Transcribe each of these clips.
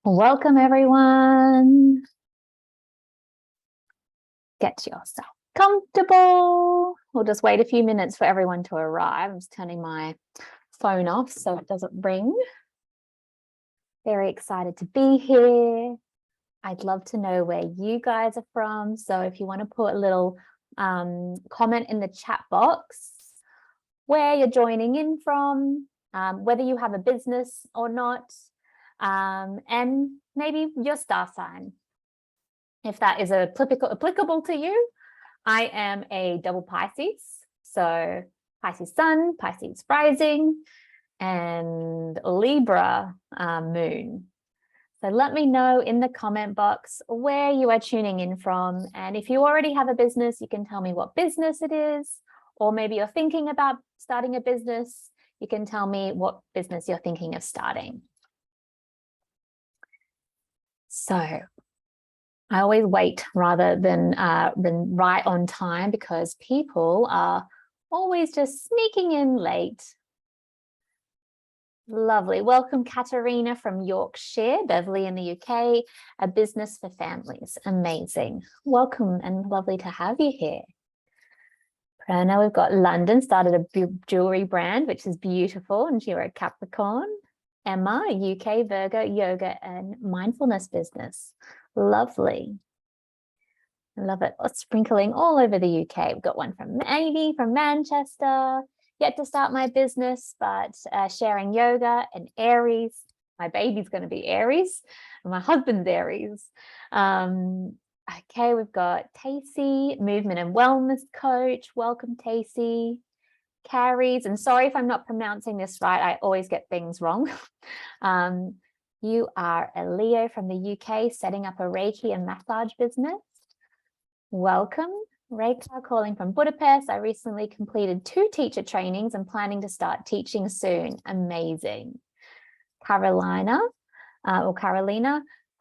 Welcome, everyone. Get yourself comfortable. We'll just wait a few minutes for everyone to arrive. I'm just turning my phone off so it doesn't ring. Very excited to be here. I'd love to know where you guys are from. So if you want to put a little comment in the chat box where you're joining in from, whether you have a business or not, and maybe your star sign, if that is applicable to you. I am a double Pisces, so Pisces sun, Pisces rising, and Libra moon. So let me know in the comment box where you are tuning in from. And if you already have a business, you can tell me what business it is, or maybe you're thinking about starting a business. You can tell me what business you're thinking of starting. So I always wait rather than right on time, because people are always just sneaking in late. Lovely. Welcome, Katerina from Yorkshire, Beverly in the UK, a business for families. Amazing. Welcome and lovely to have you here. Prana, we've got London, started a jewelry brand, which is beautiful, and you're a Capricorn. Emma, UK, Virgo, yoga and mindfulness business. Lovely. I love it. Sprinkling all over the UK. We've got one from Amy from Manchester. Yet to start my business, but sharing yoga and Aries. My baby's going to be Aries, and my husband's Aries. Okay, we've got Tacey, movement and wellness coach. Welcome, Tacey. Carries, and sorry if I'm not pronouncing this right. I always get things wrong. You are a Leo from the UK, setting up a Reiki and massage business. Welcome. Reika calling from Budapest. I recently completed 2 teacher trainings and planning to start teaching soon. Amazing. Carolina from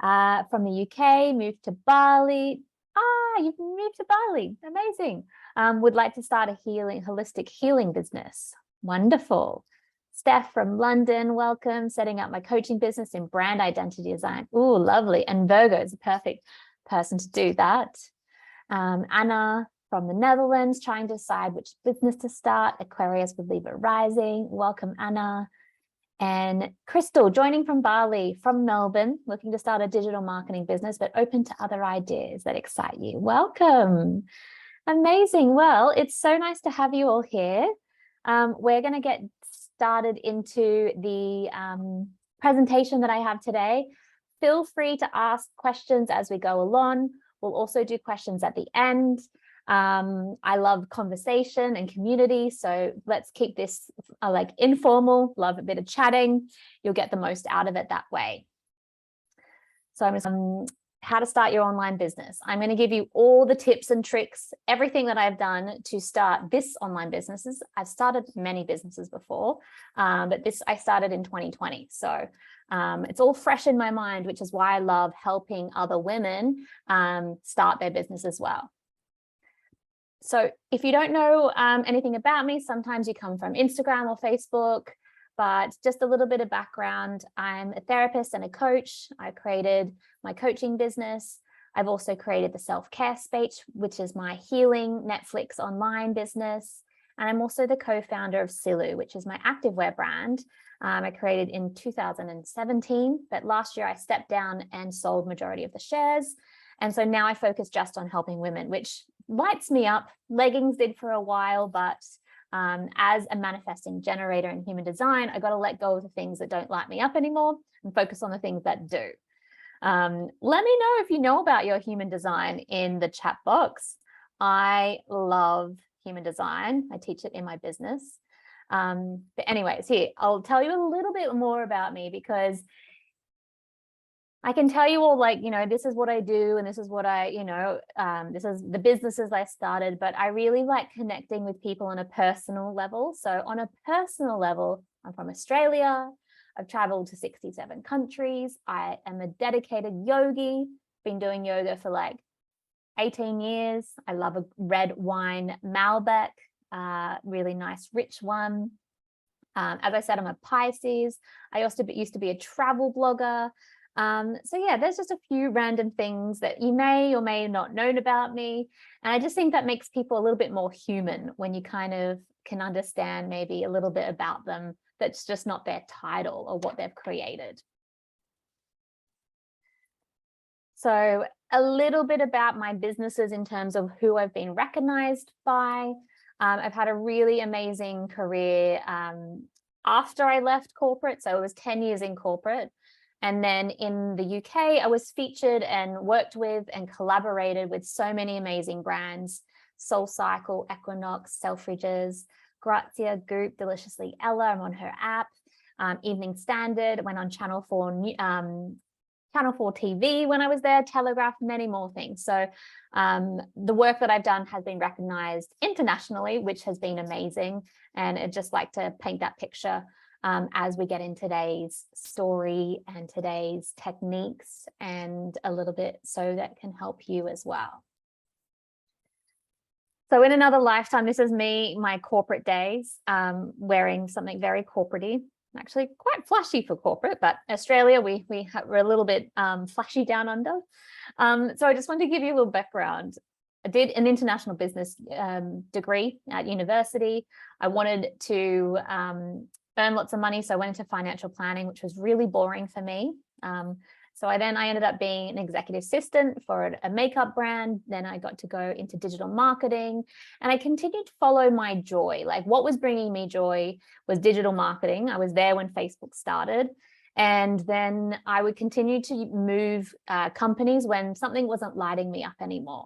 the UK, moved to Bali. You've moved to Bali. Amazing. Would like to start a holistic healing business. Wonderful. Steph from London, welcome. Setting up my coaching business in brand identity design. Ooh, lovely. And Virgo is a perfect person to do that. Anna from the Netherlands, trying to decide which business to start. Aquarius with Libra rising. Welcome, Anna. And Crystal joining from Bali, from Melbourne, looking to start a digital marketing business, but open to other ideas that excite you. Welcome. Amazing. Well, it's so nice to have you all here. We're going to get started into the presentation that I have today. Feel free to ask questions as we go along. We'll also do questions at the end. I love conversation and community, so let's keep this like informal. Love a bit of chatting. You'll get the most out of it that way. So I'm just how to start your online business. I'm going to give you all the tips and tricks, everything that I've done to start this online businesses. I've started many businesses before, but this I started in 2020. So it's all fresh in my mind, which is why I love helping other women start their business as well. So if you don't know anything about me, sometimes you come from Instagram or Facebook, but just a little bit of background. I'm a therapist and a coach. I created my coaching business. I've also created the self-care space, which is my healing Netflix online business. And I'm also the co-founder of Silu, which is my activewear brand. I created in 2017, but last year I stepped down and sold majority of the shares. And so now I focus just on helping women, which lights me up. Leggings did for a while, but as a manifesting generator in human design, I got to let go of the things that don't light me up anymore and focus on the things that do. Let me know if you know about your human design in the chat box. I love human design. I teach it in my business. But anyways, here, I'll tell you a little bit more about me, because I can tell you all, like, this is what I do and this is what I, this is the businesses I started, but I really like connecting with people on a personal level. So on a personal level, I'm from Australia. I've traveled to 67 countries. I am a dedicated yogi, been doing yoga for like 18 years. I love a red wine Malbec, really nice, rich one. As I said, I'm a Pisces. I also used to be a travel blogger. So yeah, there's just a few random things that you may or may not known about me. And I just think that makes people a little bit more human when you kind of can understand maybe a little bit about them that's just not their title or what they've created. So a little bit about my businesses in terms of who I've been recognized by. I've had a really amazing career after I left corporate. So it was 10 years in corporate. And then in the UK, I was featured and worked with and collaborated with so many amazing brands: SoulCycle, Equinox, Selfridges, Grazia, Goop, Deliciously Ella. I'm on her app. Evening Standard, went on Channel 4 TV when I was there, Telegraph, many more things. So the work that I've done has been recognized internationally, which has been amazing. And I'd just like to paint that picture as we get in today's story and today's techniques, and a little bit so that can help you as well. So in another lifetime, this is me, my corporate days, wearing something very corporate-y. Actually quite flashy for corporate, but Australia, we're a little bit flashy down under. So I just wanted to give you a little background. I did an international business degree at university. I wanted to earn lots of money, so I went into financial planning, which was really boring for me. So I ended up being an executive assistant for a makeup brand. Then I got to go into digital marketing, and I continued to follow my joy. Like, what was bringing me joy was digital marketing. I was there when Facebook started. And then I would continue to move companies when something wasn't lighting me up anymore.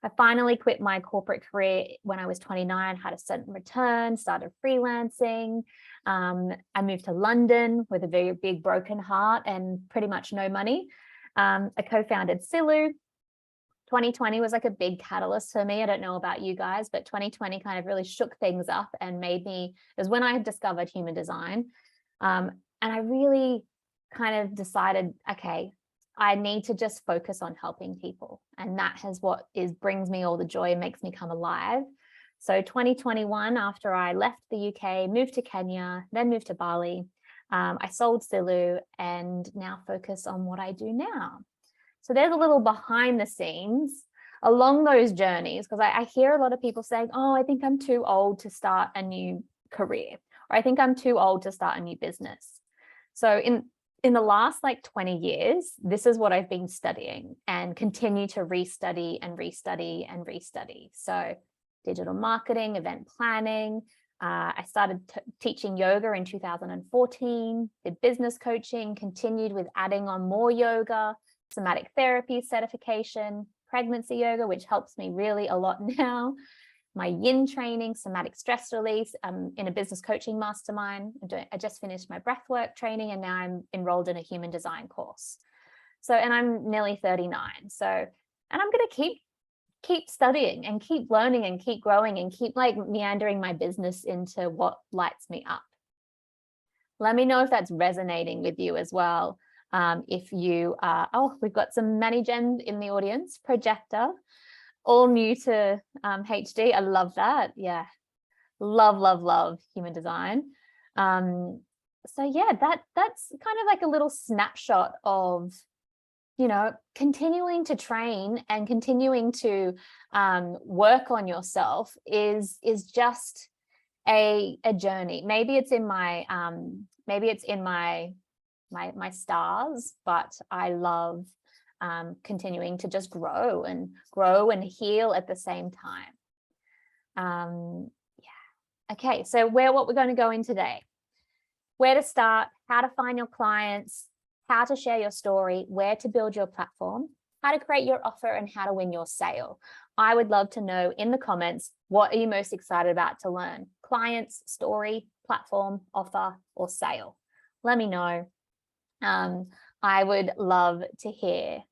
I finally quit my corporate career when I was 29, had a certain return, started freelancing. I moved to London with a very big broken heart and pretty much no money. I co-founded Silu. 2020 was like a big catalyst for me. I don't know about you guys, but 2020 kind of really shook things up and made me, it was when I discovered human design. And I really kind of decided, okay, I need to just focus on helping people. And that is what brings me all the joy and makes me come alive. So 2021, after I left the UK, moved to Kenya, then moved to Bali, I sold Silu and now focus on what I do now. So there's a little behind the scenes along those journeys, because I hear a lot of people saying, oh, I think I'm too old to start a new career, or I think I'm too old to start a new business. So in the last like 20 years, this is what I've been studying and continue to restudy and restudy and restudy. So digital marketing, event planning. I started teaching yoga in 2014, did business coaching, continued with adding on more yoga, somatic therapy certification, pregnancy yoga, which helps me really a lot now. My yin training, somatic stress release, in a business coaching mastermind. I just finished my breathwork training, and now I'm enrolled in a human design course. So, and I'm nearly 39. So, and I'm going to keep studying and keep learning and keep growing and keep like meandering my business into what lights me up. Let me know if that's resonating with you as well. If you are, oh, we've got some Manny Gems in the audience, projector. All new to HD. I love that. Yeah. Love human design. So yeah, that's kind of like a little snapshot of, you know, continuing to train and continuing to work on yourself is just a journey. Maybe it's in my my stars, but I love continuing to just grow and heal at the same time. Yeah. Okay, so what we're going to go in today: where to start, how to find your clients, how to share your story, where to build your platform, how to create your offer, and how to win your sale. I would love to know in the comments, what are you most excited about to learn? Clients, story, platform, offer, or sale? Let me know. I would love to hear.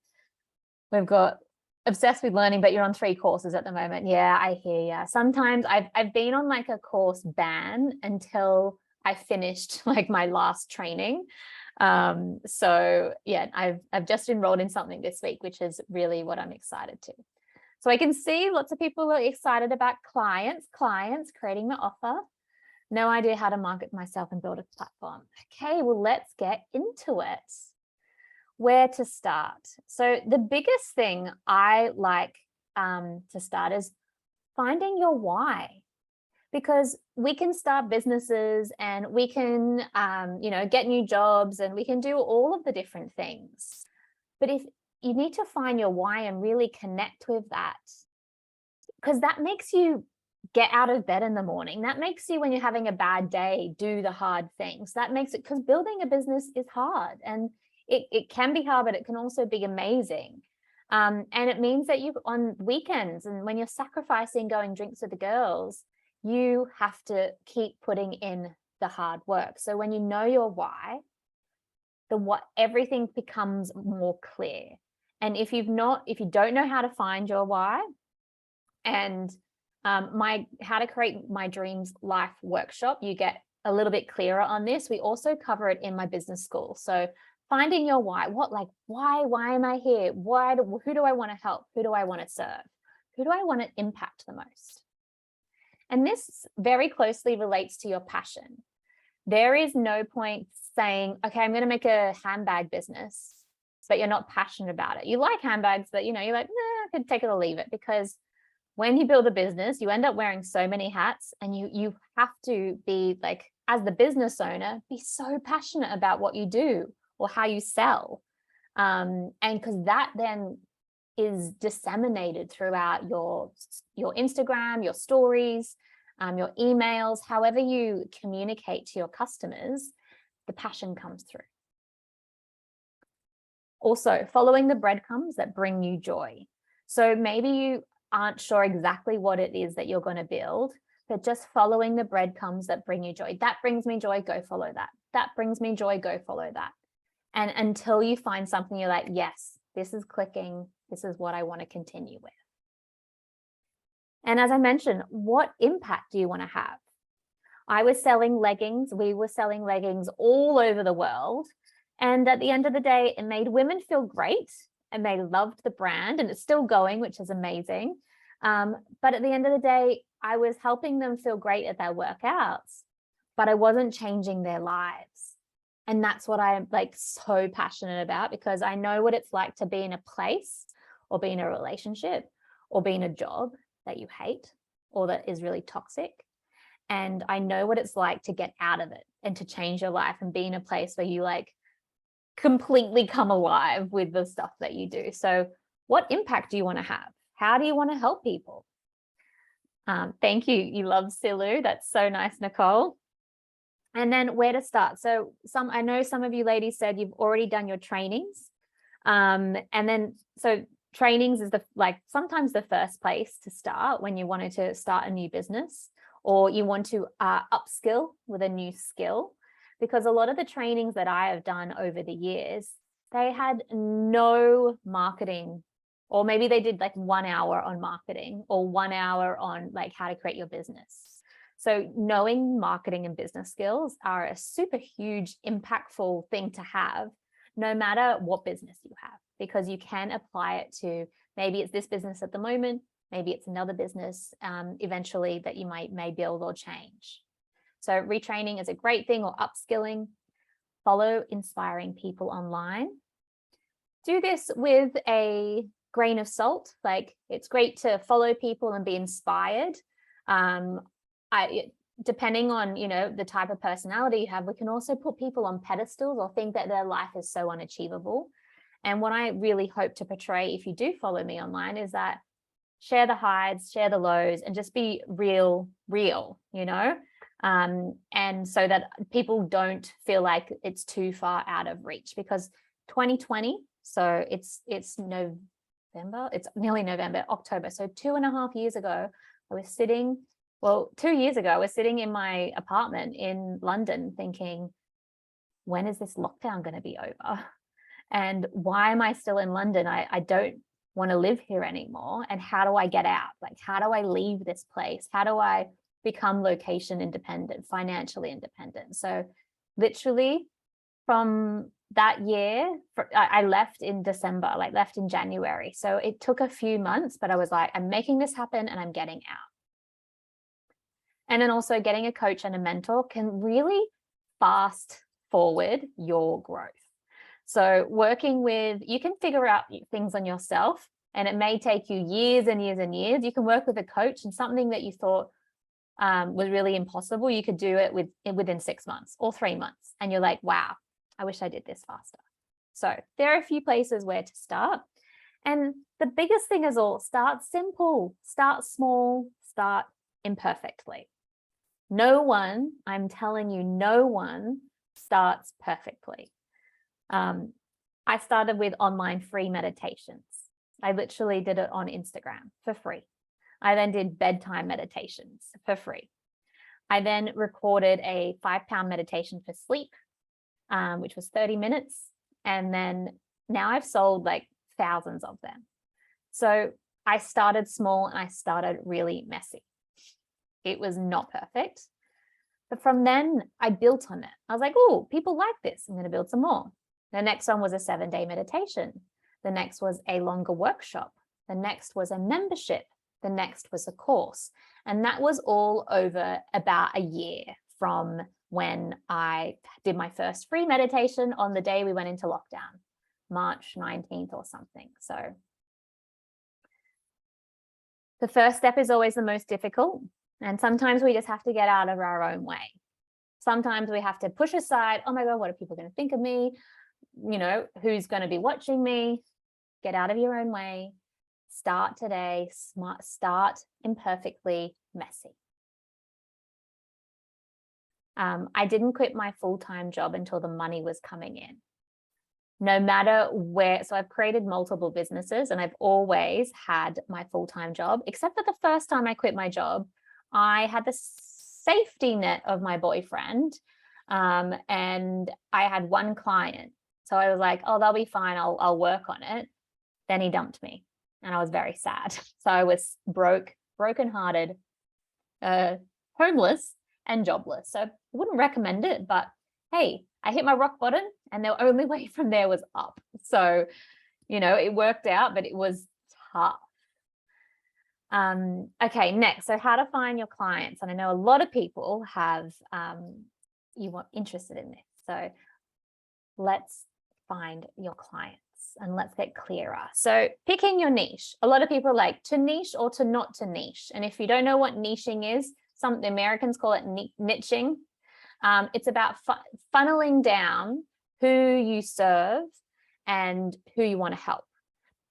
We've got obsessed with learning, but you're on 3 courses at the moment. Yeah, I hear you. Sometimes I've been on like a course ban until I finished like my last training. So yeah, I've just enrolled in something this week, which is really what I'm excited to. So I can see lots of people are excited about clients, creating the offer. No idea how to market myself and build a platform. Okay, well, let's get into it. where to start? So the biggest thing I like to start is finding your why. Because we can start businesses and we can, get new jobs and we can do all of the different things. But if you need to find your why and really connect with that, because that makes you get out of bed in the morning. That makes you, when you're having a bad day, do the hard things. That makes it, because building a business is hard, and it can be hard, but it can also be amazing. And it means that you, on weekends and when you're sacrificing going drinks with the girls, you have to keep putting in the hard work. So when you know your why, everything becomes more clear. And if you don't know how to find your why, and my How to Create My Dreams Life workshop, you get a little bit clearer on this. We also cover it in my business school. So finding your why, why am I here? Who do I want to help? Who do I want to serve? Who do I want to impact the most? And this very closely relates to your passion. There is no point saying, okay, I'm going to make a handbag business, but you're not passionate about it. You like handbags, but you're like, nah, I could take it or leave it. Because when you build a business, you end up wearing so many hats, and you have to be like, as the business owner, be so passionate about what you do or how you sell. And because that then is disseminated throughout your Instagram, your stories, your emails, however you communicate to your customers, the passion comes through. Also, following the breadcrumbs that bring you joy. So maybe you aren't sure exactly what it is that you're going to build, but just following the breadcrumbs that bring you joy. That brings me joy, go follow that. That brings me joy, go follow that. And until you find something you're like, yes, this is clicking, this is what I want to continue with. And as I mentioned, what impact do you want to have? I was selling leggings. We were selling leggings all over the world. And at the end of the day, it made women feel great, and they loved the brand, and it's still going, which is amazing. But at the end of the day, I was helping them feel great at their workouts, but I wasn't changing their lives. And that's what I'm like so passionate about, because I know what it's like to be in a place or be in a relationship or be in a job that you hate or that is really toxic. And I know what it's like to get out of it and to change your life and be in a place where you like completely come alive with the stuff that you do. So what impact do you want to have? How do you want to help people? Thank you. You love Silu. That's so nice, Nicole. And then where to start. So I know some of you ladies said you've already done your trainings. And then, so trainings is sometimes the first place to start when you wanted to start a new business, or you want to upskill with a new skill. Because a lot of the trainings that I have done over the years, they had no marketing, or maybe they did like 1 hour on marketing or 1 hour on like how to create your business. So knowing marketing and business skills are a super huge, impactful thing to have, no matter what business you have, because you can apply it to, maybe it's this business at the moment, maybe it's another business eventually that you may build or change. So retraining is a great thing, or upskilling. Follow inspiring people online. Do this with a grain of salt. Like, it's great to follow people and be inspired. Depending on, the type of personality you have, we can also put people on pedestals or think that their life is so unachievable. And what I really hope to portray, if you do follow me online, is that share the highs, share the lows, and just be real, and so that people don't feel like it's too far out of reach. Because 2020, so it's November, it's nearly November, October. So 2.5 years ago, 2 years ago, I was sitting in my apartment in London thinking, when is this lockdown going to be over? And why am I still in London? I don't want to live here anymore. And how do I get out? Like, how do I leave this place? How do I become location independent, financially independent? So literally from that year, I left in December, left in January. So it took a few months, but I was like, I'm making this happen and I'm getting out. And then also getting a coach and a mentor can really fast forward your growth. So working with, you can figure out things on yourself, and it may take you years and years and years. You can work with a coach, and something that you thought was really impossible, you could do it within 6 months or 3 months. And you're like, wow, I wish I did this faster. So there are a few places where to start. And the biggest thing is all, start simple, start small, start imperfectly. No one, I'm telling you, no one starts perfectly. I started with online free meditations. I literally did it on Instagram for free. I then did bedtime meditations for free. I then recorded a 5-pound meditation for sleep, which was 30 minutes. And then now I've sold like thousands of them. So I started small and I started really messy. It was not perfect. But from then I built on it. I was like, oh, people like this. I'm going to build some more. The next one was a 7-day meditation. The next was a longer workshop. The next was a membership. The next was a course. And that was all over about a year from when I did my first free meditation on the day we went into lockdown, March 19th or something. So the first step is always the most difficult. And sometimes we just have to get out of our own way. Sometimes we have to push aside, oh my God, what are people going to think of me? You know, who's going to be watching me? Get out of your own way. Start today, start imperfectly messy. I didn't quit my full-time job until the money was coming in. No matter where, so I've created multiple businesses and I've always had my full-time job, except for the first time I quit my job. I had the safety net of my boyfriend, and I had one client. So I was like, oh, they'll be fine. I'll work on it. Then he dumped me and I was very sad. So I was brokenhearted, homeless and jobless. So I wouldn't recommend it, but hey, I hit my rock bottom and the only way from there was up. So, you know, it worked out, but it was tough. Okay, next. So how to find your clients. And I know a lot of people have, interested in this. So let's find your clients and let's get clearer. So picking your niche. A lot of people are like, to niche or to not to niche. And if you don't know what niching is, the Americans call it niching. It's about funneling down who you serve and who you want to help.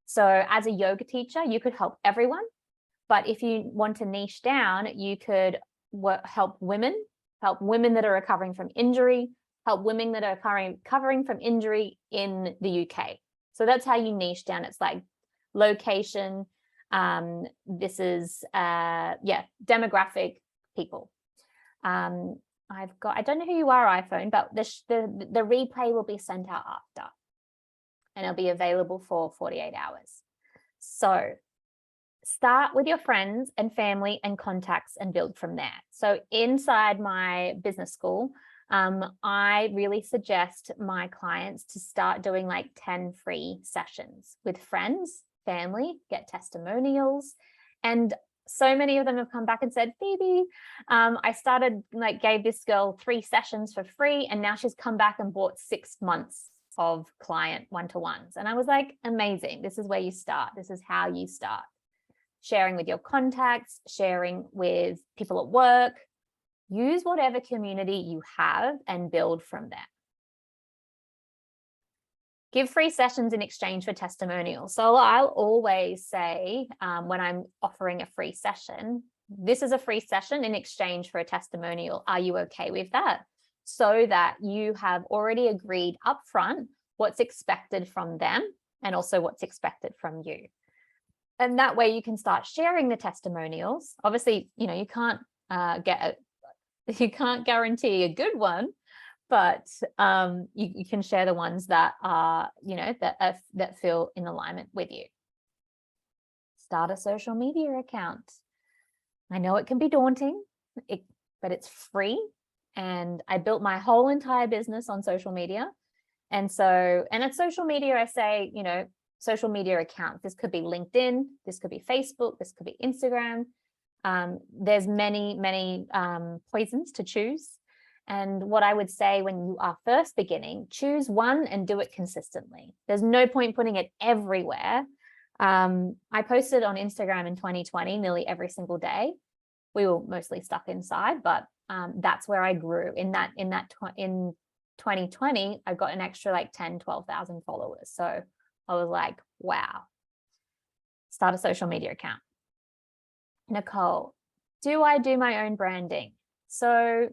So as a yoga teacher, you could help everyone. But if you want to niche down, you could help women that are recovering from injury, help women that are recovering from injury in the UK. So that's how you niche down. It's like location. This is, demographic people. I don't know who you are, iPhone, but the replay will be sent out after and it'll be available for 48 hours. So start with your friends and family and contacts and build from there. So inside my business school, I really suggest my clients to start doing like 10 free sessions with friends, family, get testimonials. And so many of them have come back and said, Phoebe, I gave this girl 3 sessions for free, and now she's come back and bought 6 months of client one-to-ones. And I was like, amazing. This is where you start. This is how you start. Sharing with your contacts, sharing with people at work. Use whatever community you have and build from there. Give free sessions in exchange for testimonials. So I'll always say when I'm offering a free session, this is a free session in exchange for a testimonial. Are you okay with that? So that you have already agreed upfront what's expected from them and also what's expected from you. And that way you can start sharing the testimonials. Obviously, you know, you can't guarantee a good one, but you can share the ones that are, that feel in alignment with you. Start a social media account. I know it can be daunting, but it's free. And I built my whole entire business on social media. And at social media, I say, social media accounts. This could be LinkedIn, this could be Facebook, this could be Instagram. There's many poisons to choose. And what I would say when you are first beginning, choose one and do it consistently. There's no point putting it everywhere. I posted on Instagram in 2020 nearly every single day. We were mostly stuck inside, but that's where I grew. In 2020, I got an extra like 10, 12,000 followers. So I was like, wow, start a social media account. Nicole, do I do my own branding? So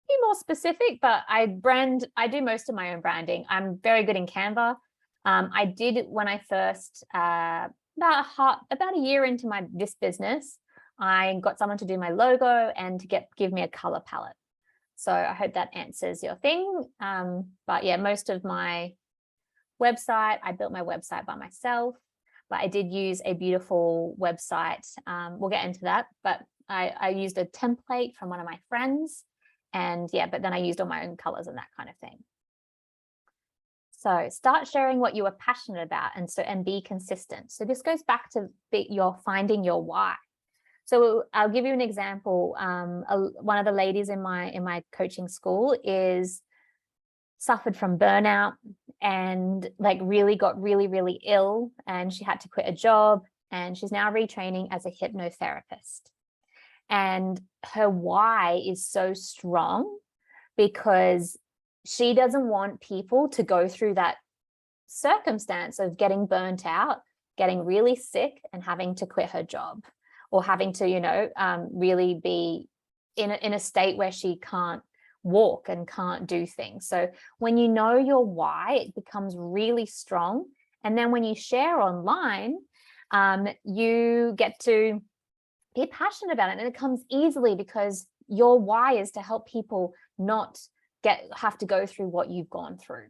be more specific, but I do most of my own branding. I'm very good in Canva. I did when I first, about a year into this business, I got someone to do my logo and to give me a color palette. So I hope that answers your thing. But yeah, most of my website, I built my website by myself, but I did use a beautiful website. We'll get into that, but I used a template from one of my friends, and yeah, but then I used all my own colors and that kind of thing. So start sharing what you are passionate about, and be consistent. So this goes back to your finding your why. So I'll give you an example. One of the ladies in my coaching school suffered from burnout and like really got really ill, and she had to quit a job, and she's now retraining as a hypnotherapist. And her why is so strong because she doesn't want people to go through that circumstance of getting burnt out, getting really sick, and having to quit her job, or having to, really be in a state where she can't walk and can't do things. So when you know your why, it becomes really strong. And then when you share online, you get to be passionate about it, and it comes easily because your why is to help people not have to go through what you've gone through.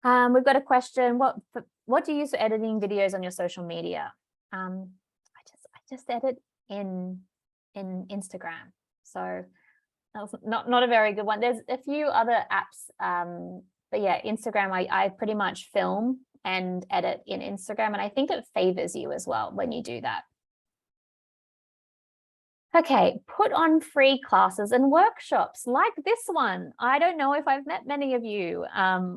We've got a question. What do you use for editing videos on your social media? I just edit in Instagram. So that was not a very good one. There's a few other apps, but yeah, Instagram, I pretty much film and edit in Instagram, and I think it favors you as well when you do that. Okay, put on free classes and workshops like this one. I don't know if I've met many of you,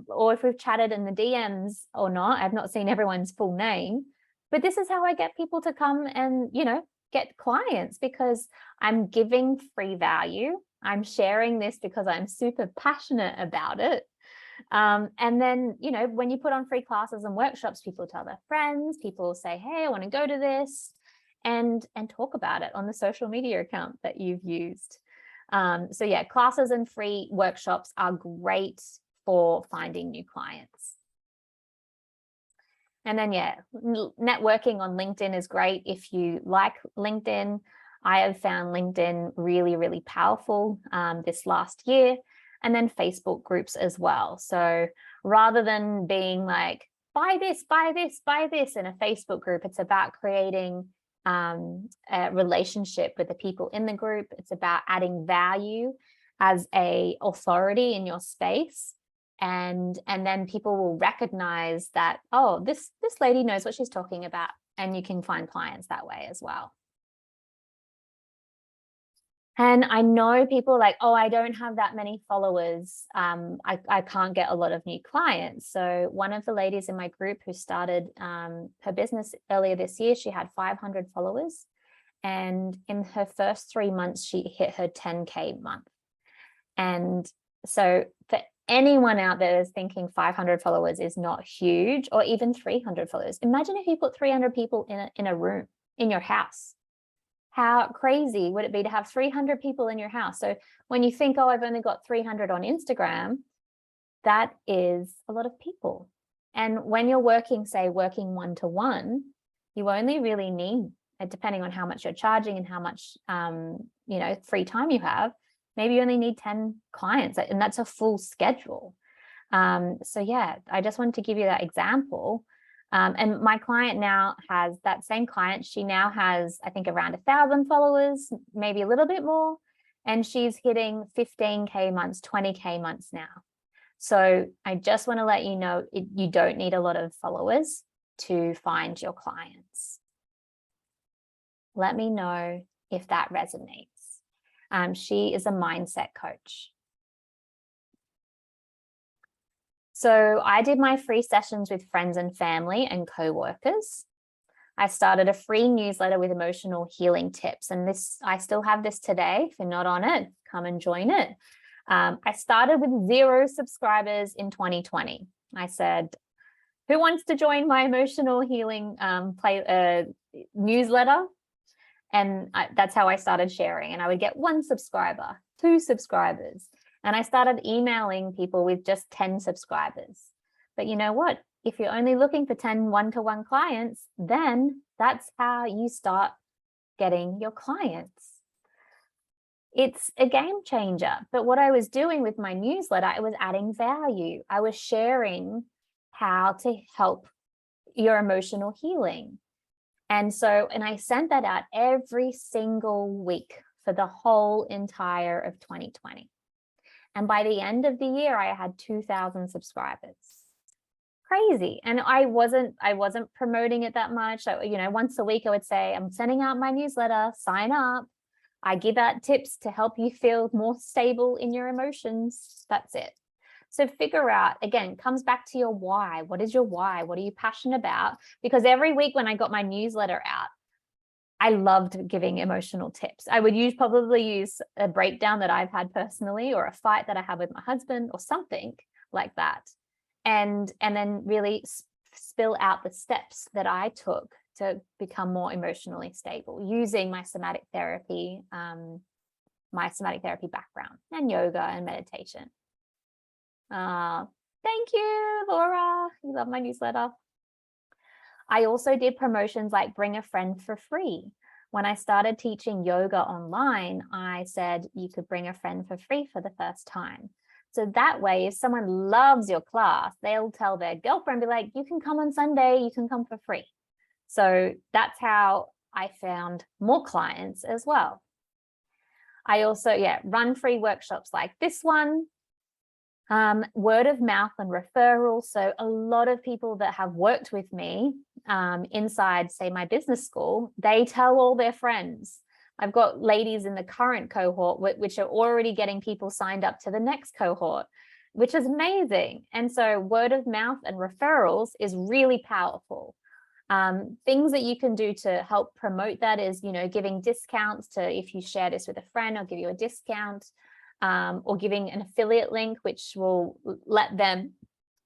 or if we've chatted in the DMs or not. I've not seen everyone's full name, but this is how I get people to come and, get clients, because I'm giving free value. I'm sharing this because I'm super passionate about it. And then, when you put on free classes and workshops, people tell their friends, people say, hey, I want to go to this, and talk about it on the social media account that you've used. So yeah, classes and free workshops are great for finding new clients. And then, yeah, networking on LinkedIn is great if you like LinkedIn. I have found LinkedIn really powerful this last year. And then Facebook groups as well. So rather than being like, buy this in a Facebook group, it's about creating a relationship with the people in the group. It's about adding value as a authority in your space. And then people will recognize that, oh, this lady knows what she's talking about, and you can find clients that way as well. And I know people like, oh, I don't have that many followers. I can't get a lot of new clients. So one of the ladies in my group who started her business earlier this year, she had 500 followers. And in her first 3 months, she hit her 10K month. And so for anyone out there that's thinking 500 followers is not huge, or even 300 followers, imagine if you put 300 people in a room in your house. How crazy would it be to have 300 people in your house? So when you think, oh, I've only got 300 on Instagram, that is a lot of people. And when you're working one-to-one, you only really need, depending on how much you're charging and how much, free time you have, maybe you only need 10 clients, and that's a full schedule. So yeah, I just wanted to give you that example. And my client now has that same client. She now has, I think, around 1,000 followers, maybe a little bit more. And she's hitting 15K months, 20K months now. So I just want to let you know, you don't need a lot of followers to find your clients. Let me know if that resonates. She is a mindset coach. So I did my free sessions with friends and family and co-workers. I started a free newsletter with emotional healing tips. And this, I still have this today. If you're not on it, come and join it. I started with 0 subscribers in 2020. I said, who wants to join my emotional healing newsletter? And that's how I started sharing. And I would get 1 subscriber, 2 subscribers. And I started emailing people with just 10 subscribers. But you know what? If you're only looking for 10 one-to-one clients, then that's how you start getting your clients. It's a game changer. But what I was doing with my newsletter, I was adding value. I was sharing how to help your emotional healing. And I sent that out every single week for the whole entire of 2020. And by the end of the year, I had 2,000 subscribers. Crazy. And I wasn't promoting it that much. So, you know, once a week I would say, I'm sending out my newsletter, sign up. I give out tips to help you feel more stable in your emotions. That's it. So figure out, again, comes back to your why. What is your why? What are you passionate about? Because every week when I got my newsletter out, I loved giving emotional tips. I would probably use a breakdown that I've had personally, or a fight that I have with my husband, or something like that. And then really spill out the steps that I took to become more emotionally stable using my somatic therapy background and yoga and meditation. Thank you, Laura. You love my newsletter. I also did promotions like bring a friend for free. When I started teaching yoga online, I said you could bring a friend for free for the first time. So that way, if someone loves your class, they'll tell their girlfriend, be like, you can come on Sunday, you can come for free. So that's how I found more clients as well. I also, run free workshops like this one. Word of mouth and referral. So a lot of people that have worked with me inside, say, my business school, they tell all their friends. I've got ladies in the current cohort which are already getting people signed up to the next cohort, which is amazing. And so word of mouth and referrals is really powerful. Things that you can do to help promote that is, you know, giving discounts to, if you share this with a friend, I'll give you a discount. Or giving an affiliate link, which will let them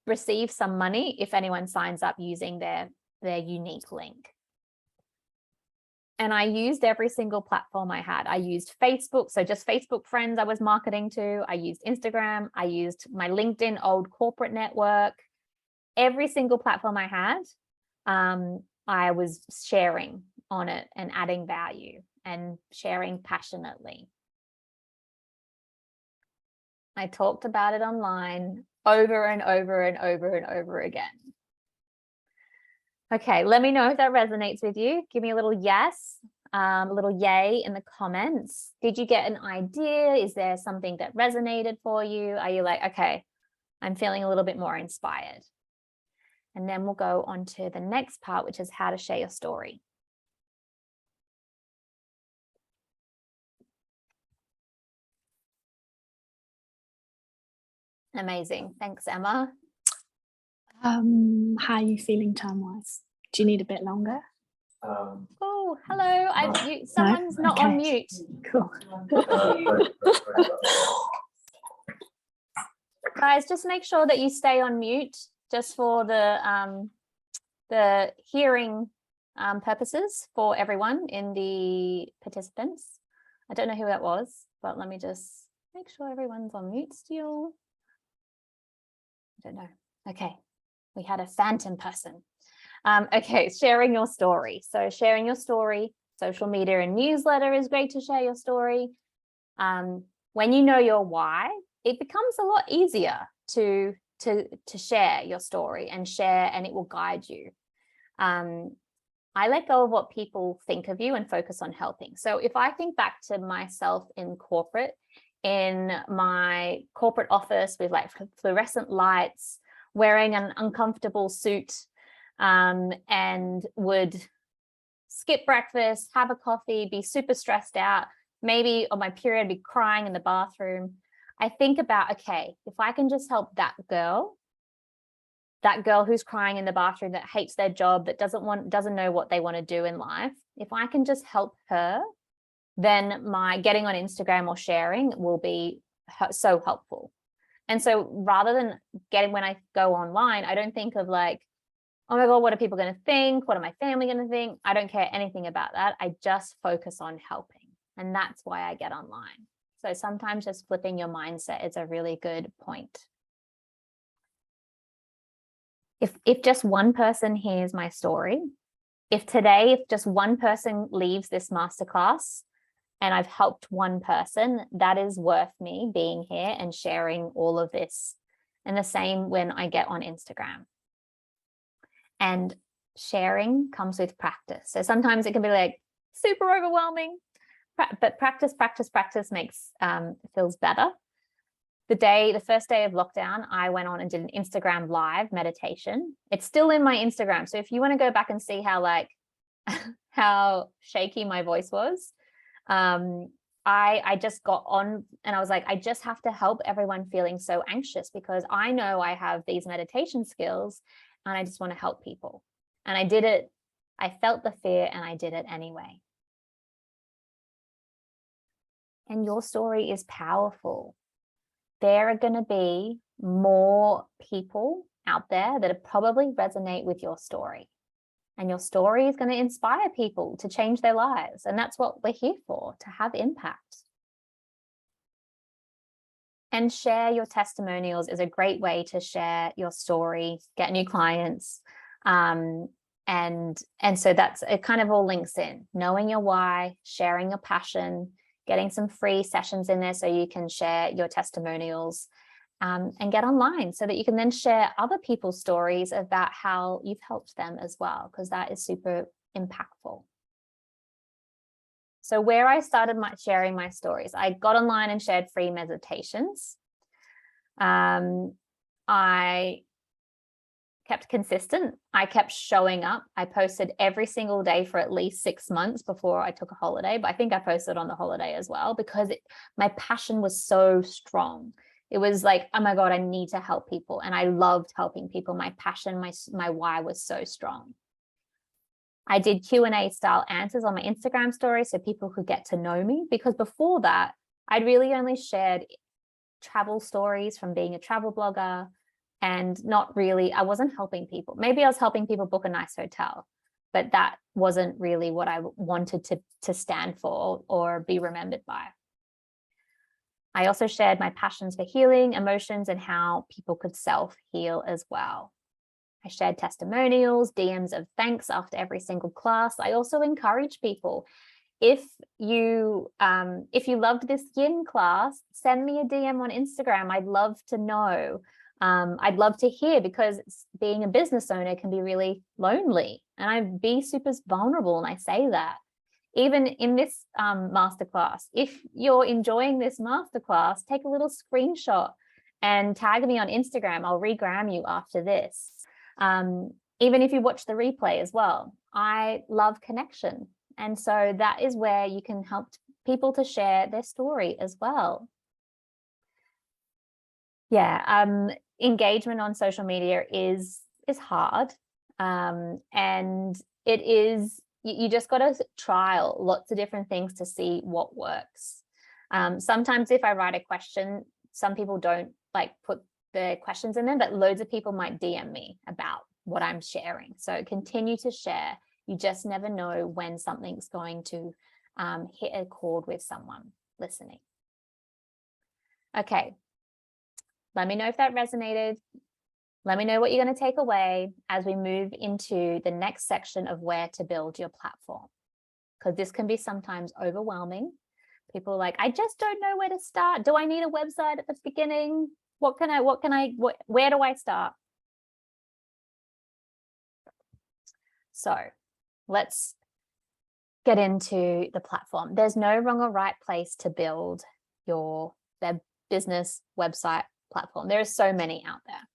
receive some money if anyone signs up using their unique link. And I used every single platform I had. I used Facebook, so just Facebook friends I was marketing to. I used Instagram. I used my LinkedIn old corporate network. Every single platform I had, I was sharing on it and adding value and sharing passionately. I talked about it online over and over and over and over again. Okay, let me know if that resonates with you. Give me a little yes, a little yay in the comments. Did you get an idea? Is there something that resonated for you? Are you like, okay, I'm feeling a little bit more inspired? And then we'll go on to the next part, which is how to share your story. Amazing. Thanks, Emma. How are you feeling time-wise? Do you need a bit longer? Oh, hello. Someone's not on mute. Cool. Guys, just make sure that you stay on mute just for the hearing purposes for everyone in the participants. I don't know who that was, but let me just make sure everyone's on mute still. I don't know. Okay, we had a phantom person. Okay, sharing your story. So sharing your story, social media and newsletter is great to share your story. When you know your why, it becomes a lot easier to share your story and it will guide you. I let go of what people think of you and focus on helping. So if I think back to myself in corporate, in my corporate office with like fluorescent lights, wearing an uncomfortable suit, and would skip breakfast, have a coffee, be super stressed out, maybe on my period, I'd be crying in the bathroom. I think about, okay, if I can just help that girl who's crying in the bathroom, that hates their job, that doesn't know what they want to do in life, if I can just help her, then my getting on Instagram or sharing will be so helpful. And so rather than when I go online, I don't think of like, oh my God, what are people going to think? What are my family going to think? I don't care anything about that. I just focus on helping. And that's why I get online. So sometimes just flipping your mindset is a really good point. If just one person hears my story, if just one person leaves this masterclass and I've helped one person, that is worth me being here and sharing all of this. And the same when I get on Instagram. And sharing comes with practice. So sometimes it can be like super overwhelming, but practice makes feels better. The first day of lockdown, I went on and did an Instagram live meditation. It's still in my Instagram. So if you want to go back and see how shaky my voice was, I just got on and I was like, I just have to help everyone feeling so anxious because I know I have these meditation skills and I just want to help people. And I did it. I felt the fear and I did it anyway. And your story is powerful. There are going to be more people out there that probably resonate with your story. And your story is going to inspire people to change their lives. And that's what we're here for, to have impact. And share your testimonials is a great way to share your story, get new clients. And so it kind of all links in, knowing your why, sharing your passion, getting some free sessions in there so you can share your testimonials and get online so that you can then share other people's stories about how you've helped them as well, because that is super impactful. So where I started sharing my stories, I got online and shared free meditations. I kept consistent. I kept showing up. I posted every single day for at least 6 months before I took a holiday, but I think I posted on the holiday as well because my passion was so strong. It was like, oh my God, I need to help people. And I loved helping people. My passion, my why was so strong. I did Q&A style answers on my Instagram story so people could get to know me, because before that, I'd really only shared travel stories from being a travel blogger and I wasn't helping people. Maybe I was helping people book a nice hotel, but that wasn't really what I wanted to stand for or be remembered by. I also shared my passions for healing, emotions, and how people could self-heal as well. I shared testimonials, DMs of thanks after every single class. I also encourage people, if you loved this yin class, send me a DM on Instagram. I'd love to know. I'd love to hear, because being a business owner can be really lonely, and I'd be super vulnerable, and I say that. Even in this masterclass, if you're enjoying this masterclass, take a little screenshot and tag me on Instagram. I'll regram you after this. Even if you watch the replay as well. I love connection. And so that is where you can help people to share their story as well. Yeah, engagement on social media is hard. And it is, you just got to trial lots of different things to see what works. Sometimes if I write a question, some people don't put the questions in there, but loads of people might DM me about what I'm sharing. So continue to share. You just never know when something's going to hit a chord with someone listening. Okay. Let me know if that resonated. Let me know what you're going to take away as we move into the next section of where to build your platform, because this can be sometimes overwhelming. People are like, I just don't know where to start. Do I need a website at the beginning? Where do I start? So let's get into the platform. There's no wrong or right place to build your business website platform. There are so many out there.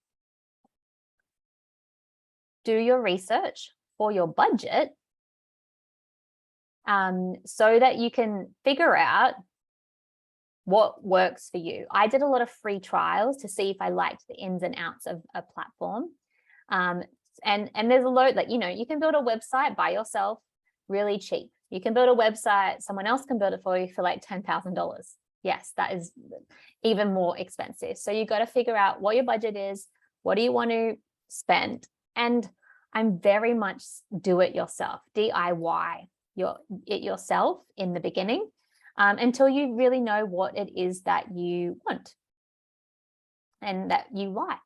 Do your research for your budget. so that you can figure out what works for you. I did a lot of free trials to see if I liked the ins and outs of a platform. And there's a load, like, you can build a website by yourself really cheap. You can build a website, someone else can build it for you for like $10,000. Yes, that is even more expensive. So you got to figure out what your budget is, what do you want to spend? And I'm very much do it yourself, DIY it yourself in the beginning, until you really know what it is that you want and that you like.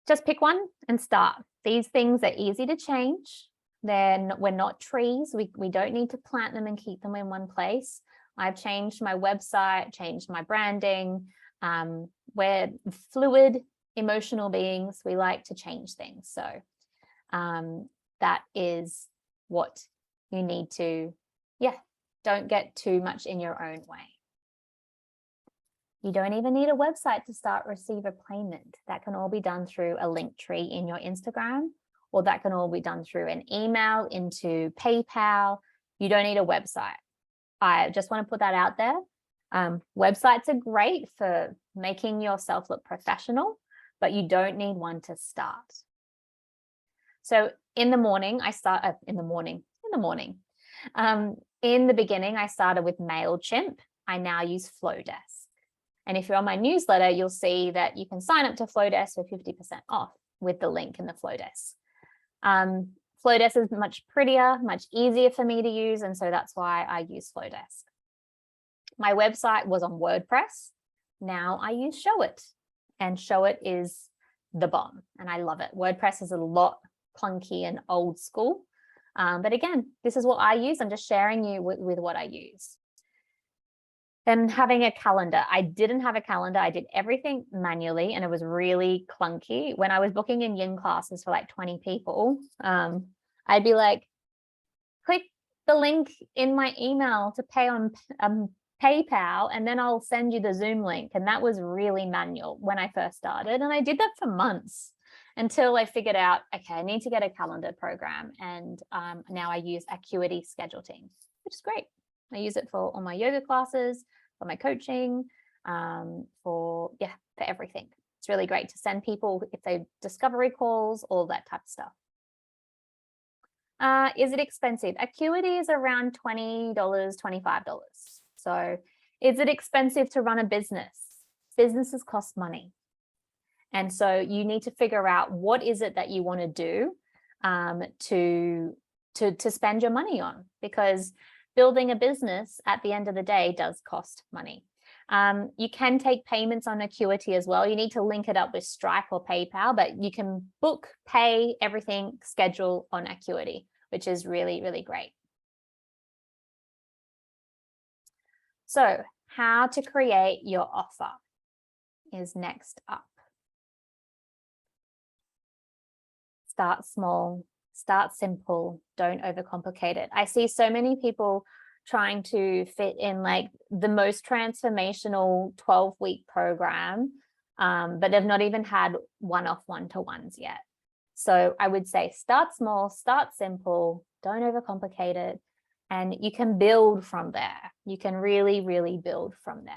Just pick one and start. These things are easy to change. Then we're not trees. We don't need to plant them and keep them in one place. I've changed my website, changed my branding. We're fluid, emotional beings. We like to change things. So that is what you need to, don't get too much in your own way. You don't even need a website to start receive a payment. That can all be done through a link tree in your Instagram, or that can all be done through an email into PayPal. You don't need a website. I just want to put that out there. Websites are great for making yourself look professional, but you don't need one to start. So in the morning, in the beginning, I started with MailChimp. I now use Flowdesk. And if you're on my newsletter, you'll see that you can sign up to Flowdesk for 50% off with the link in the Flowdesk. Flowdesk is much prettier, much easier for me to use. And so that's why I use Flowdesk. My website was on WordPress. Now I use Showit, and Showit is the bomb and I love it. WordPress is a lot clunky and old school. But again, this is what I use. I'm just sharing you with what I use. And having a calendar. I didn't have a calendar. I did everything manually and it was really clunky. When I was booking in yin classes for like 20 people, I'd be like, click the link in my email to pay on PayPal, and then I'll send you the Zoom link. And that was really manual when I first started. And I did that for months until I figured out, okay, I need to get a calendar program. And now I use Acuity Scheduling, which is great. I use it for all my yoga classes, for my coaching, for everything. It's really great to send people if they discovery calls, all that type of stuff. Is it expensive? Acuity is around $20, $25. So is it expensive to run a business? Businesses cost money. And so you need to figure out what is it that you want to do to spend your money on, because building a business at the end of the day does cost money. You can take payments on Acuity as well. You need to link it up with Stripe or PayPal, but you can book, pay, everything, schedule on Acuity, which is really, really great. So how to create your offer is next up. Start small, start simple, don't overcomplicate it. I see so many people trying to fit in like the most transformational 12-week program, but they've not even had one-off one-to-ones yet. So I would say start small, start simple, don't overcomplicate it, and you can build from there. You can really, really build from there.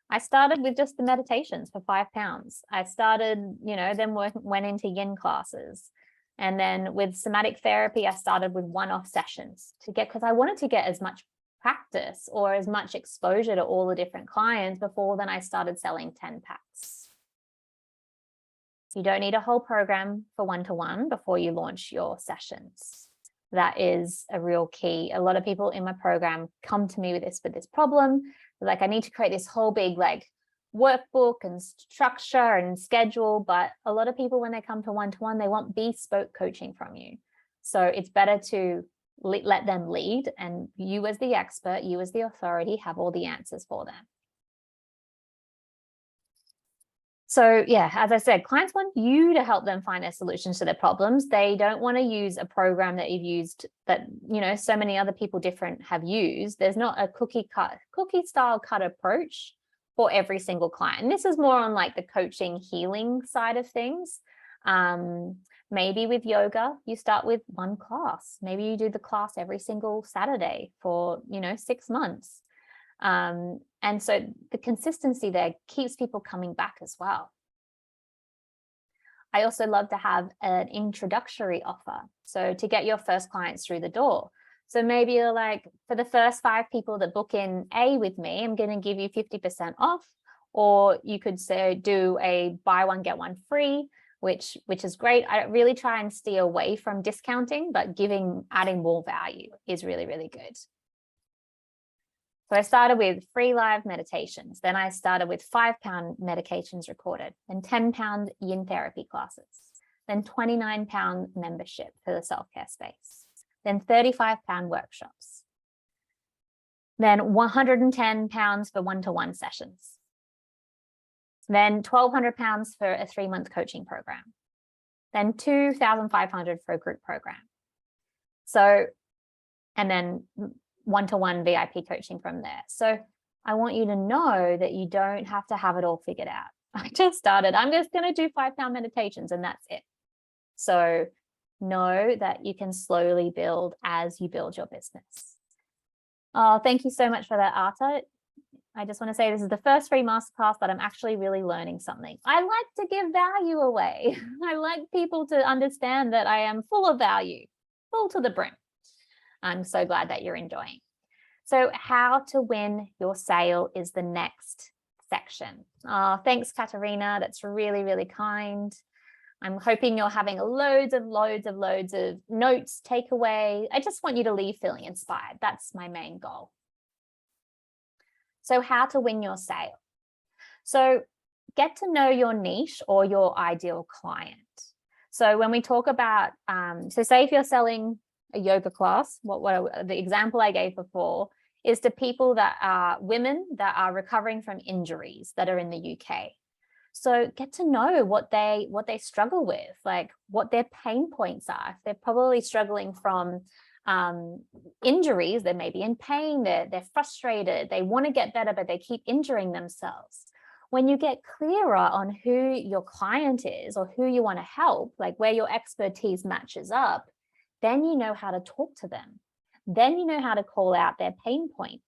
I started with just the meditations for £5. I started, then went into yin classes. And then with somatic therapy, I started with one-off sessions because I wanted to get as much practice or as much exposure to all the different clients before then I started selling 10 packs. You don't need a whole program for one-to-one before you launch your sessions. That is a real key. A lot of people in my program come to me with this problem. They're like, I need to create this whole big workbook and structure and schedule. But a lot of people, when they come to one-to-one, they want bespoke coaching from you. So it's better to let them lead, and you as the expert, you as the authority, have all the answers for them. So yeah, as I said, clients want you to help them find their solutions to their problems. They don't want to use a program that you've used that, so many other people different have used. There's not a cookie style cut approach for every single client. And this is more on like the coaching healing side of things. Maybe with yoga, you start with one class. Maybe you do the class every single Saturday for, 6 months. And so the consistency there keeps people coming back as well. I also love to have an introductory offer. So to get your first clients through the door. So maybe you're like, for the first 5 people that book in A with me, I'm going to give you 50% off. Or you could say do a buy one, get one free, which is great. I really try and steer away from discounting, but adding more value is really, really good. So I started with free live meditations. Then I started with £5 medications recorded, then £10 yin therapy classes, then £29 membership for the self-care space, then £35 workshops, then £110 for one-to-one sessions, then £1,200 for a 3-month coaching program, then £2,500 for a group program. So, and then one-to-one VIP coaching from there. So I want you to know that you don't have to have it all figured out. I just started, I'm just going to do £5 meditations and that's it. So know that you can slowly build as you build your business. Oh, thank you so much for that, Arta. I just want to say this is the first free masterclass that I'm actually really learning something. I like to give value away. I like people to understand that I am full of value, full to the brim. I'm so glad that you're enjoying. So how to win your sale is the next section. Oh, thanks, Katerina. That's really, really kind. I'm hoping you're having loads of notes, takeaway. I just want you to leave feeling inspired. That's my main goal. So how to win your sale. So get to know your niche or your ideal client. So when we talk about, so say if you're selling a yoga class, the example I gave before is to people that are women that are recovering from injuries that are in the UK. So get to know what they struggle with, like what their pain points are. If they're probably struggling from injuries, they may be in pain, they're frustrated, they want to get better, but they keep injuring themselves. When you get clearer on who your client is or who you want to help, like where your expertise matches up, then you know how to talk to them. Then you know how to call out their pain points.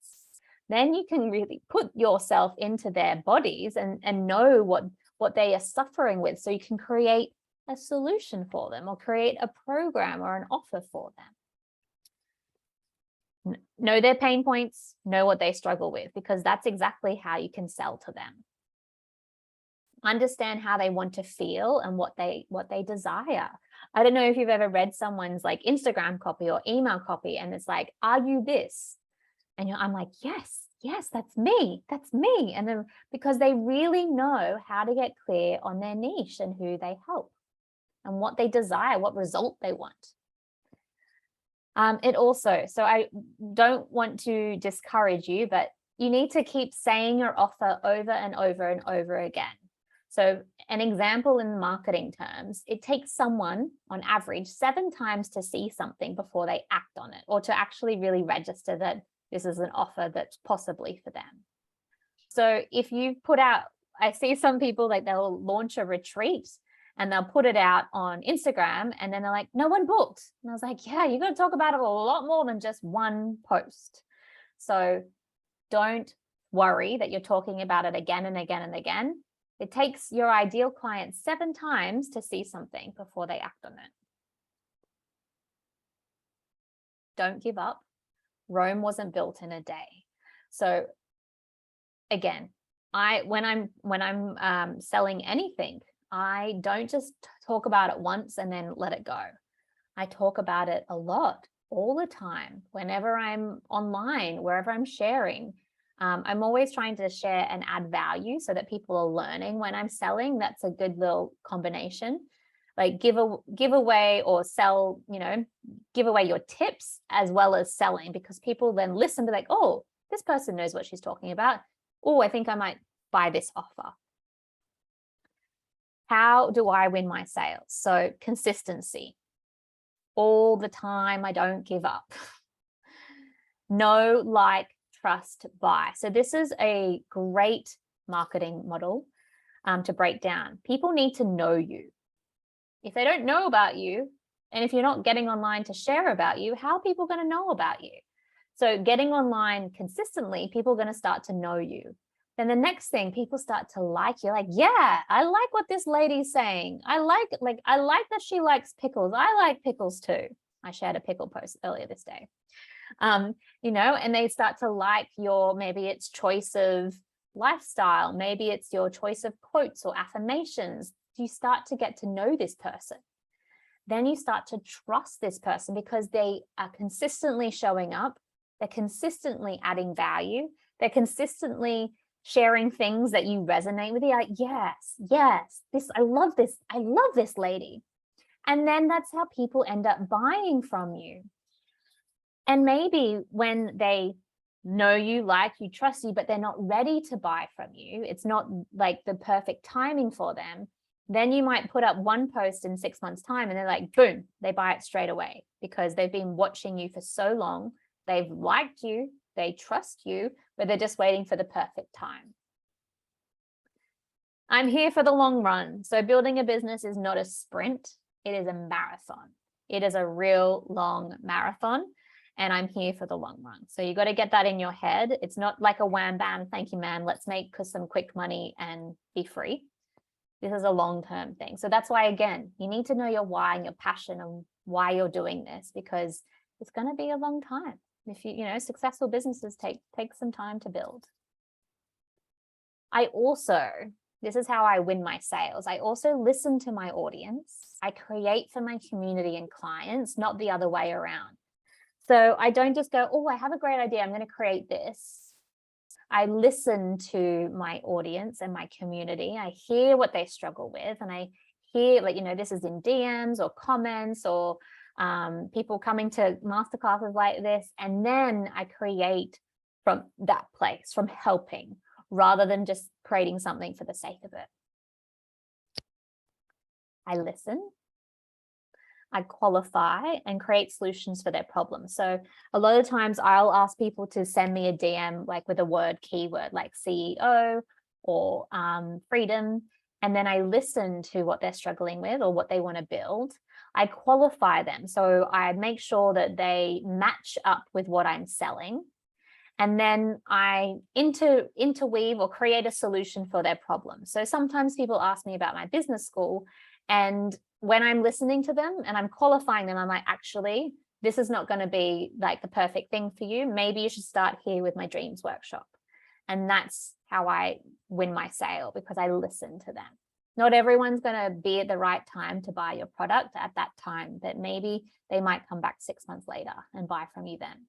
Then you can really put yourself into their bodies and know what they are suffering with, so you can create a solution for them or create a program or an offer for them. Know their pain points, know what they struggle with, because that's exactly how you can sell to them. Understand how they want to feel and what they desire. I don't know if you've ever read someone's like Instagram copy or email copy, and it's like, are you this? And I'm like, yes, that's me. And then because they really know how to get clear on their niche and who they help and what they desire, what result they want. It also, so I don't want to discourage you, but you need to keep saying your offer over and over and over again. So an example in marketing terms, it takes someone on average 7 times to see something before they act on it, or to actually really register that this is an offer that's possibly for them. So if you put out, I see some people like they'll launch a retreat and they'll put it out on Instagram and then they're like, no one booked. And I was like, yeah, you're going to talk about it a lot more than just one post. So don't worry that you're talking about it again and again and again. It takes your ideal client 7 times to see something before they act on it. Don't give up. Rome wasn't built in a day. So again, when I'm selling anything, I don't just talk about it once and then let it go. I talk about it a lot, all the time, whenever I'm online, wherever I'm sharing. I'm always trying to share and add value so that people are learning when I'm selling. That's a good little combination. Like give away or sell, give away your tips as well as selling, because people then listen to like, oh, this person knows what she's talking about. Oh, I think I might buy this offer. How do I win my sales? So consistency. All the time, I don't give up. Know, like, trust, buy. So this is a great marketing model to break down. People need to know you. If they don't know about you, and if you're not getting online to share about you, how are people going to know about you? So getting online consistently, people are going to start to know you. Then the next thing, people start to like you. Like, yeah, I like what this lady's saying. I like that she likes pickles. I like pickles too. I shared a pickle post earlier this day. And they start to like maybe it's choice of lifestyle. Maybe it's your choice of quotes or affirmations. You start to get to know this person. Then you start to trust this person because they are consistently showing up. They're consistently adding value. They're consistently sharing things that you resonate with. You're like, yes, I love this lady. And then that's how people end up buying from you. And maybe when they know you, like you, trust you, but they're not ready to buy from you, it's not like the perfect timing for them, then you might put up one post in 6 months' time and they're like, boom, they buy it straight away because they've been watching you for so long. They've liked you, they trust you, but they're just waiting for the perfect time. I'm here for the long run. So building a business is not a sprint. It is a marathon. It is a real long marathon. And I'm here for the long run. So you got to get that in your head. It's not like a wham, bam, thank you, man. Let's make some quick money and be free. This is a long-term thing. So that's why, again, you need to know your why and your passion and why you're doing this, because it's going to be a long time. If successful businesses take some time to build. This is how I win my sales. I also listen to my audience. I create for my community and clients, not the other way around. So I don't just go, oh, I have a great idea, I'm going to create this. I listen to my audience and my community. I hear what they struggle with, and I hear, this is in DMs or comments or people coming to masterclasses like this. And then I create from that place, from helping, rather than just creating something for the sake of it. I listen. I qualify and create solutions for their problems. So a lot of times I'll ask people to send me a DM like with a keyword like CEO or freedom. And then I listen to what they're struggling with or what they want to build. I qualify them. So I make sure that they match up with what I'm selling. And then I interweave or create a solution for their problem. So sometimes people ask me about my business school, and when I'm listening to them and I'm qualifying them, I'm like, actually, this is not going to be like the perfect thing for you. Maybe you should start here with my dreams workshop. And that's how I win my sale, because I listen to them. Not everyone's going to be at the right time to buy your product at that time, but maybe they might come back 6 months later and buy from you then.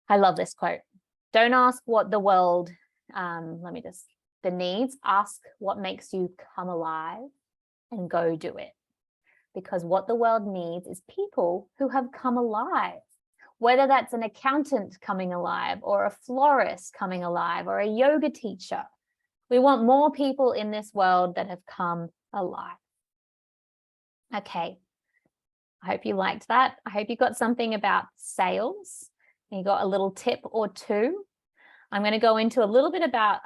I love this quote. Don't ask what the world, the needs, ask what makes you come alive and go do it. Because what the world needs is people who have come alive, whether that's an accountant coming alive or a florist coming alive or a yoga teacher. We want more people in this world that have come alive. Okay, I hope you liked that. I hope you got something about sales. You got a little tip or two. I'm going to go into a little bit about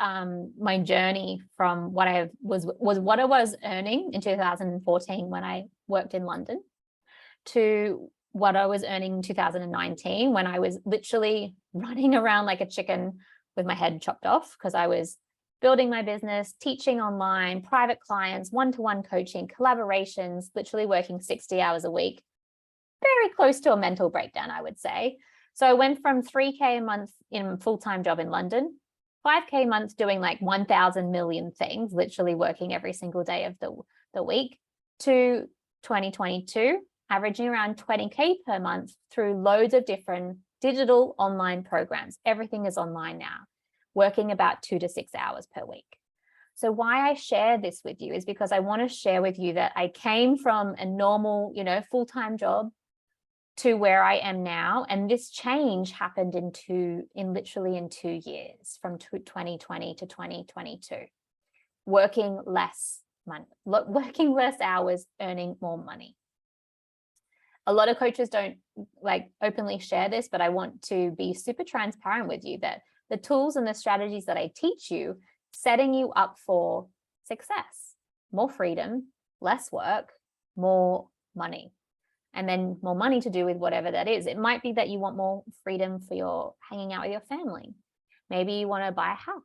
my journey from what I was earning in 2014 when I worked in London to what I was earning in 2019 when I was literally running around like a chicken with my head chopped off, because I was building my business, teaching online, private clients, one-to-one coaching, collaborations, literally working 60 hours a week, very close to a mental breakdown, I would say. So I went from 3K a month in a full-time job in London, 5K a month doing like 1,000 million things, literally working every single day of the week, to 2022, averaging around 20K per month through loads of different digital online programs. Everything is online now, working about 2 to 6 hours per week. So why I share this with you is because I want to share with you that I came from a normal, full-time job to where I am now. And this change happened literally in 2 years, from 2020 to 2022, working less hours, earning more money. A lot of coaches don't openly share this, but I want to be super transparent with you that the tools and the strategies that I teach you, setting you up for success, more freedom, less work, more money, and then more money to do with whatever that is. It might be that you want more freedom for your hanging out with your family. Maybe you want to buy a house.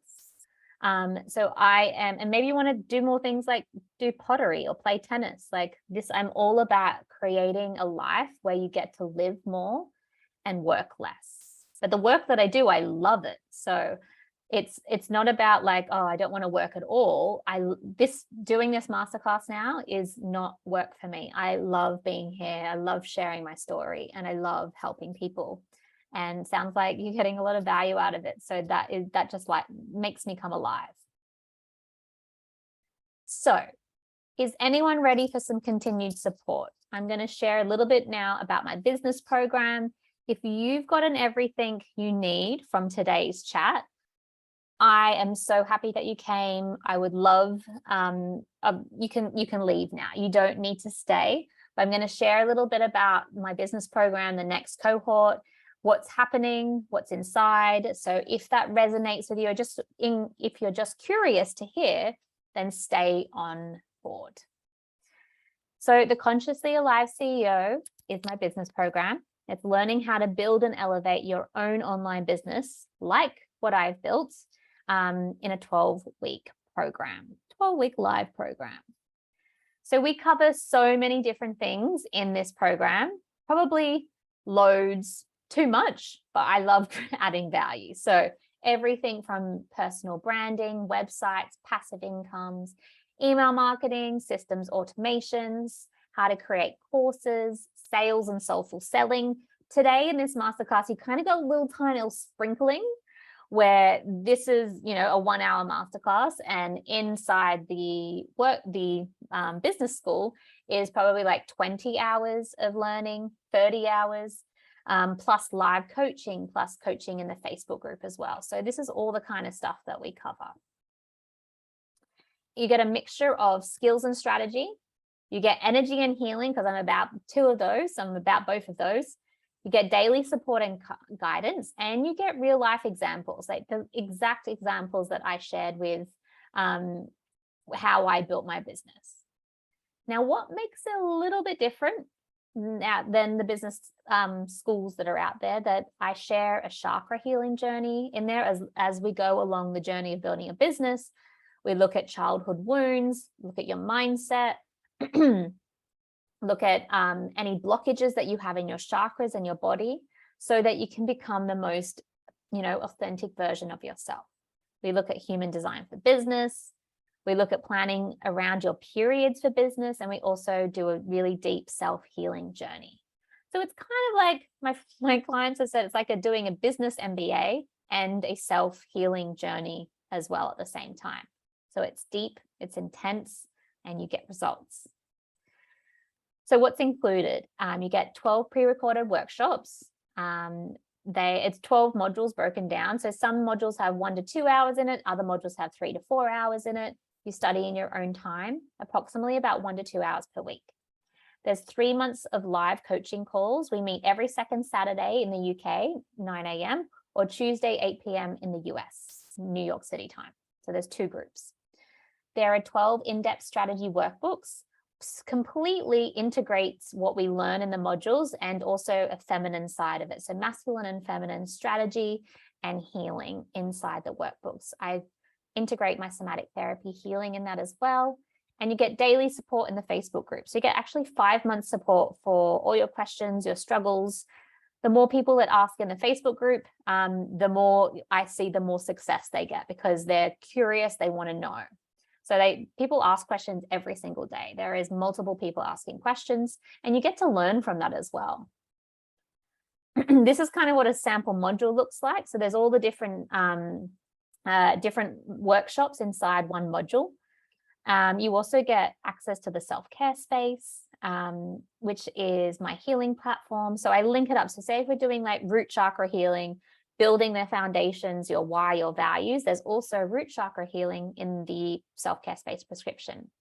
And maybe you want to do more things like do pottery or play tennis. Like this, I'm all about creating a life where you get to live more and work less. But the work that I do, I love it. So it's not about like, oh, I don't want to work at all. Doing this masterclass now is not work for me. I love being here. I love sharing my story, and I love helping people. And sounds like you're getting a lot of value out of it. So that just like makes me come alive. So is anyone ready for some continued support? I'm going to share a little bit now about my business program. If you've gotten everything you need from today's chat, I am so happy that you came. I would love, you can leave now. You don't need to stay, but I'm going to share a little bit about my business program, the next cohort, what's happening, what's inside. So if that resonates with you, if you're just curious to hear, then stay on board. So the Consciously Alive CEO is my business program. It's learning how to build and elevate your own online business, like what I've built, in a 12-week program, 12-week live program. So we cover so many different things in this program, probably loads, too much, but I love adding value. So everything from personal branding, websites, passive incomes, email marketing, systems automations, how to create courses, sales and soulful selling. Today in this masterclass, you kind of got a little tiny sprinkling where this is, a 1-hour masterclass, and inside the business school is probably like 20 hours of learning, 30 hours, plus live coaching, plus coaching in the Facebook group as well. So this is all the kind of stuff that we cover. You get a mixture of skills and strategy. You get energy and healing, because I'm about 2 of those. I'm about both of those. You get daily support and guidance, and you get real life examples, like the exact examples that I shared with how I built my business. Now, what makes it a little bit different than the business schools that are out there, that I share a chakra healing journey in there as we go along the journey of building a business. We look at childhood wounds, look at your mindset, look at any blockages that you have in your chakras and your body, so that you can become the most, authentic version of yourself. We look at human design for business. We look at planning around your periods for business, and we also do a really deep self-healing journey. So it's kind of like my clients have said, it's like doing a business MBA and a self-healing journey as well at the same time. So it's deep, it's intense, and you get results. So what's included? You get 12 pre-recorded workshops. It's 12 modules broken down. So some modules have 1 to 2 hours in it. Other modules have 3 to 4 hours in it. You study in your own time, approximately about 1 to 2 hours per week. There's 3 months of live coaching calls. We meet every second Saturday in the UK, 9 a.m., or Tuesday, 8 p.m. in the US, New York City time. So there's 2 groups. There are 12 in-depth strategy workbooks. Completely integrates what we learn in the modules, and also a feminine side of it. So masculine and feminine strategy and healing inside the workbooks. I integrate my somatic therapy healing in that as well. And you get daily support in the Facebook group. So you get actually 5 months support for all your questions, your struggles. The more people that ask in the Facebook group, the more I see, the more success they get, because they're curious, they want to know. So people ask questions every single day. There is multiple people asking questions, and you get to learn from that as well. This is kind of what a sample module looks like. So there's all the different workshops inside one module. You also get access to the self-care space, which is my healing platform. So I link it up. So say if we're doing like root chakra healing, building their foundations, your why, your values, there's also root chakra healing in the self-care space prescription.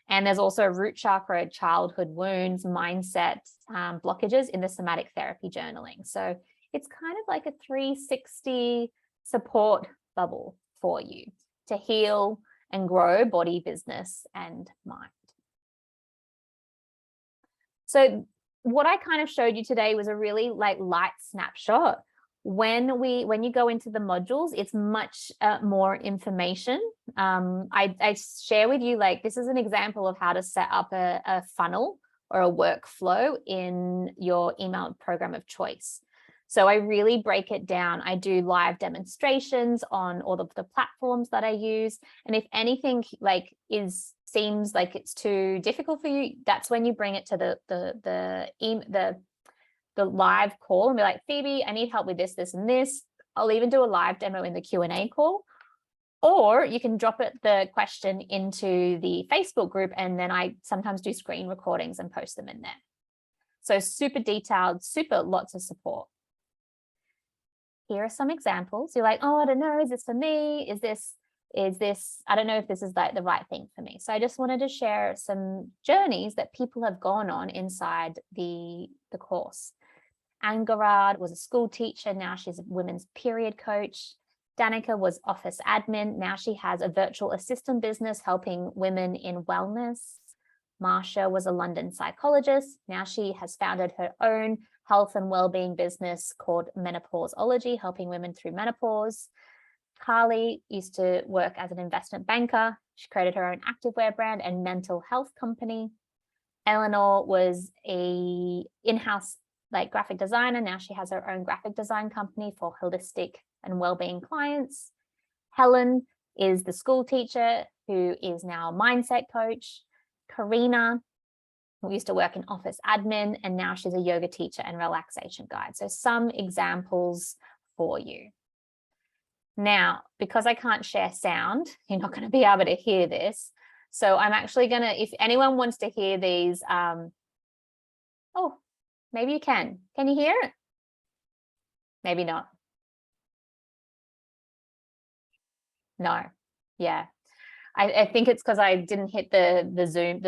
And there's also root chakra, childhood wounds, mindset, blockages in the somatic therapy journaling. So it's kind of like a 360 support bubble for you to heal and grow body, business, and mind. So what I kind of showed you today was a really like light snapshot. When you go into the modules, it's much more information. I share with you, like, this is an example of how to set up a funnel or a workflow in your email program of choice. So I really break it down. I do live demonstrations on all of the platforms that I use. And if anything like seems like it's too difficult for you, that's when you bring it to the live call and be like, Phoebe, I need help with this, this, and this. I'll even do a live demo in the Q&A call. Or you can drop the question into the Facebook group, and then I sometimes do screen recordings and post them in there. So super detailed, super lots of support. Here are some examples. You're like, oh, I don't know, is this for me? Is this, I don't know if this is like the right thing for me. So I just wanted to share some journeys that people have gone on inside the course. Angarad was a school teacher. Now she's a women's period coach. Danica was office admin. Now she has a virtual assistant business helping women in wellness. Marsha was a London psychologist. Now she has founded her own health and well-being business called Menopauseology, helping women through menopause. Carly used to work as an investment banker. She created her own activewear brand and mental health company. Eleanor was a in-house like graphic designer. Now she has her own graphic design company for holistic and well-being clients. Helen is the school teacher who is now a mindset coach. Karina, who used to work in office admin, and now she's a yoga teacher and relaxation guide. So some examples for you. Now, because I can't share sound, you're not going to be able to hear this. So I'm actually going to, if anyone wants to hear these, oh, maybe you can. Can you hear it? Maybe not. No. Yeah. I think it's because I didn't hit the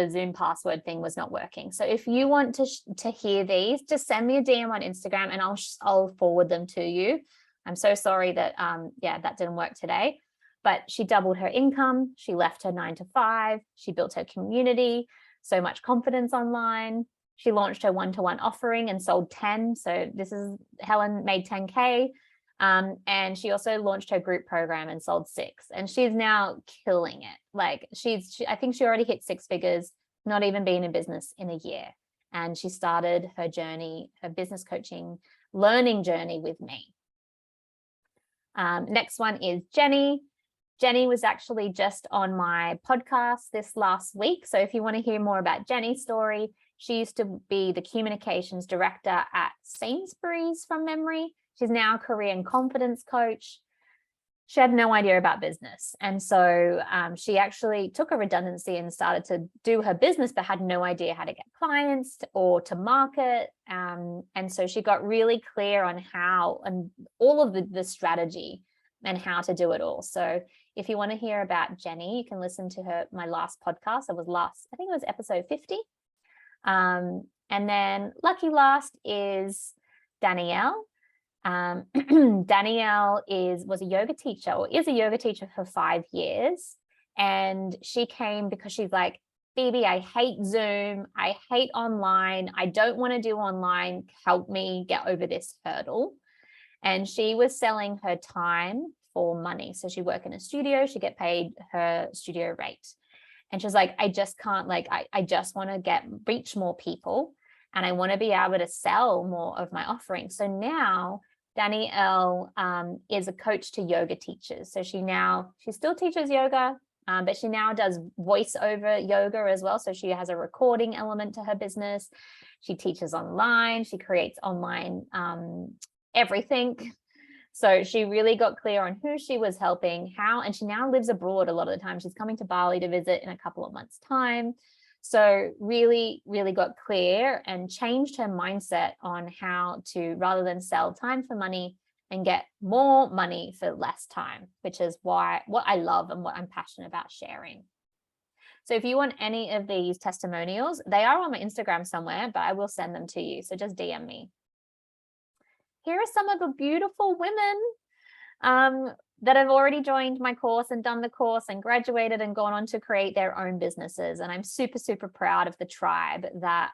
Zoom password thing was not working. So if you want to hear these, just send me a DM on Instagram and I'll forward them to you. I'm so sorry that that didn't work today. But she doubled her income. She left her 9-to-5. She built her community, so much confidence online. She launched her one-to-one offering and sold 10. So Helen made 10K. And she also launched her group program and sold 6. And she's now killing it. Like I think she already hit 6 figures, not even been in business in a year. And she started her journey, her business coaching, learning journey with me. Next one is Jenny. Jenny was actually just on my podcast this last week. So if you want to hear more about Jenny's story, she used to be the communications director at Sainsbury's from memory. She's now a career and confidence coach. She had no idea about business. And so she actually took a redundancy and started to do her business, but had no idea how to get clients or to market. And so she got really clear on how and all of the strategy and how to do it all. So if you want to hear about Jenny, you can listen to my last podcast. I think it was episode 50. And then lucky last is Danielle. Danielle was a yoga teacher, or is a yoga teacher for 5 years. And she came because she's like, Phoebe, I hate Zoom. I hate online. I don't want to do online. Help me get over this hurdle. And she was selling her time for money. So she worked in a studio. She get paid her studio rate. And she's like, I just can't, like, I just want to reach more people. And I want to be able to sell more of my offering. So now Danielle is a coach to yoga teachers. So she still teaches yoga, but she now does voiceover yoga as well. So she has a recording element to her business. She teaches online. She creates online everything. So she really got clear on who she was helping, how, and she now lives abroad a lot of the time. She's coming to Bali to visit in a couple of months' time. So really, really got clear and changed her mindset on how to, rather than sell time for money and get more money for less time, which is what I love and what I'm passionate about sharing. So if you want any of these testimonials, they are on my Instagram somewhere, but I will send them to you. So just DM me. Here are some of the beautiful women. that have already joined my course and done the course and graduated and gone on to create their own businesses. And I'm super, super proud of the tribe that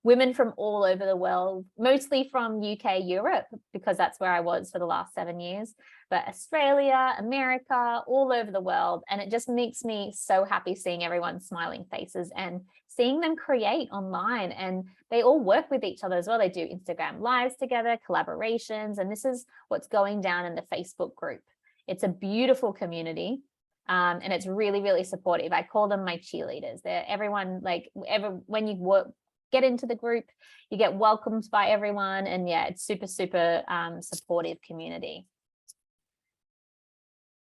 women from all over the world, mostly from UK, Europe, because that's where I was for the last 7 years, but Australia, America, all over the world. And it just makes me so happy seeing everyone's smiling faces and seeing them create online. And they all work with each other as well. They do Instagram lives together, collaborations, and this is what's going down in the Facebook group. It's a beautiful community. And it's really, really supportive. I call them my cheerleaders. They're everyone, like, when you get into the group, you get welcomed by everyone. And yeah, it's super, super supportive community.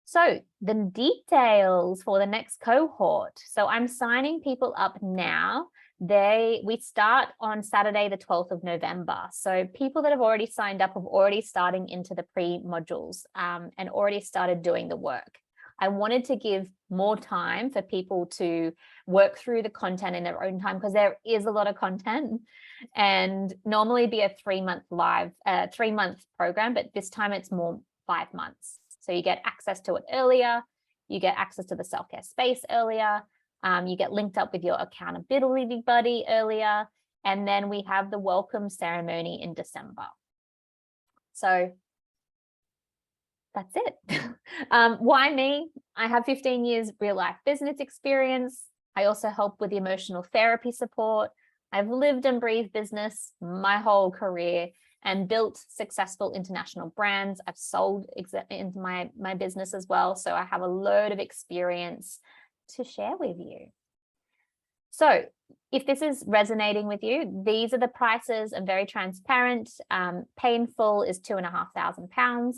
So the details for the next cohort. So I'm signing people up now. We start on Saturday, the 12th of November. So people that have already signed up have already starting into the pre-modules and already started doing the work. I wanted to give more time for people to work through the content in their own time, because there is a lot of content, and normally be a 3-month program, but this time it's more 5 months. So you get access to it earlier, you get access to the self-care space earlier, you get linked up with your accountability buddy earlier, and then we have the welcome ceremony in December. So that's it. Why me? I have 15 years real life business experience. I also help with the emotional therapy support. I've lived and breathed business my whole career and built successful international brands. I've sold into my business as well. So I have a load of experience to share with you. So if this is resonating with you, these are the prices. I'm very transparent. Pay in full is £2,500.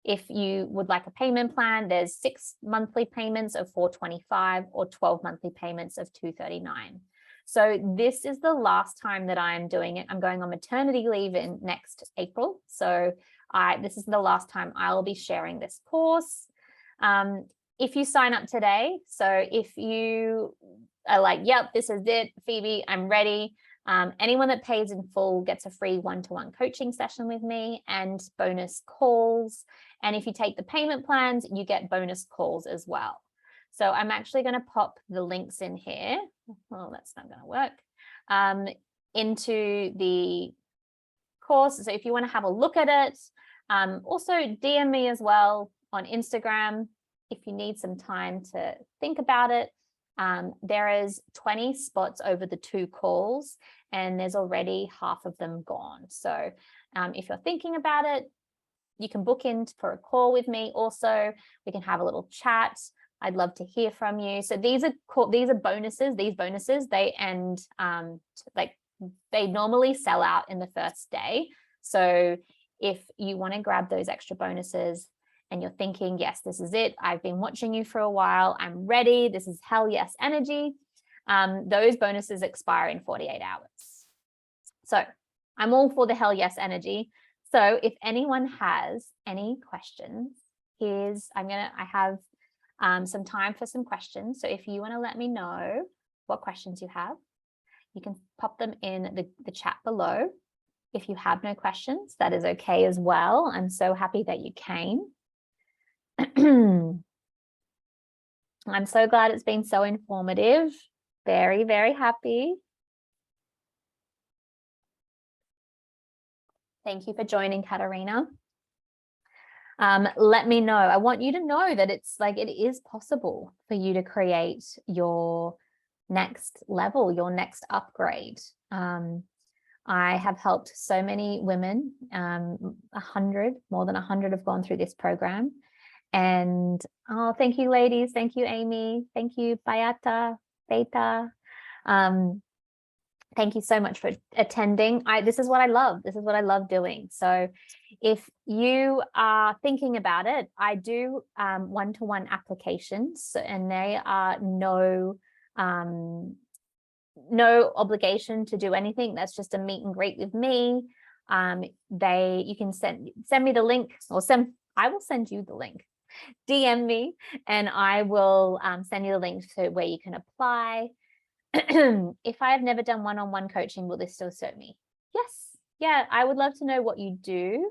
If you would like a payment plan, there's 6 monthly payments of $425 or 12 monthly payments of $239. So this is the last time that I'm doing it. I'm going on maternity leave in next April. So this is the last time I'll be sharing this course. If you sign up today, so if you are like, yep, this is it, Phoebe, I'm ready. Anyone that pays in full gets a free one-to-one coaching session with me and bonus calls. And if you take the payment plans, you get bonus calls as well. So I'm actually going to pop the links in here. Well, that's not going to work. Into the course. So if you want to have a look at it, also DM me as well on Instagram if you need some time to think about it. There is 20 spots over the 2 calls, and there's already half of them gone. So if you're thinking about it, you can book in for a call with me. Also, we can have a little chat. I'd love to hear from you. So these are bonuses. These bonuses, they end they normally sell out in the first day. So if you want to grab those extra bonuses and you're thinking, yes, this is it, I've been watching you for a while, I'm ready, this is hell yes energy, those bonuses expire in 48 hours. So I'm all for the hell yes energy. So if anyone has any questions, I have some time for some questions. So if you want to let me know what questions you have, you can pop them in the chat below. If you have no questions, that is okay as well. I'm so happy that you came. I'm so glad it's been so informative. Very, very happy. Thank you for joining, Katarina. Let me know. I want you to know that it's like it is possible for you to create your next level, your next upgrade. I have helped so many women, more than 100 have gone through this program. And oh, thank you, ladies. Thank you, Amy. Thank you, Bayata, Beta. Thank you so much for attending. This is what I love. This is what I love doing. So if you are thinking about it, I do one-to-one applications, and they are no obligation to do anything. That's just a meet and greet with me. You can send me the link, or I will send you the link. DM me and I will send you the link to where you can apply. If I have never done one-on-one coaching, will this still suit me? Yes. Yeah, I would love to know what you do.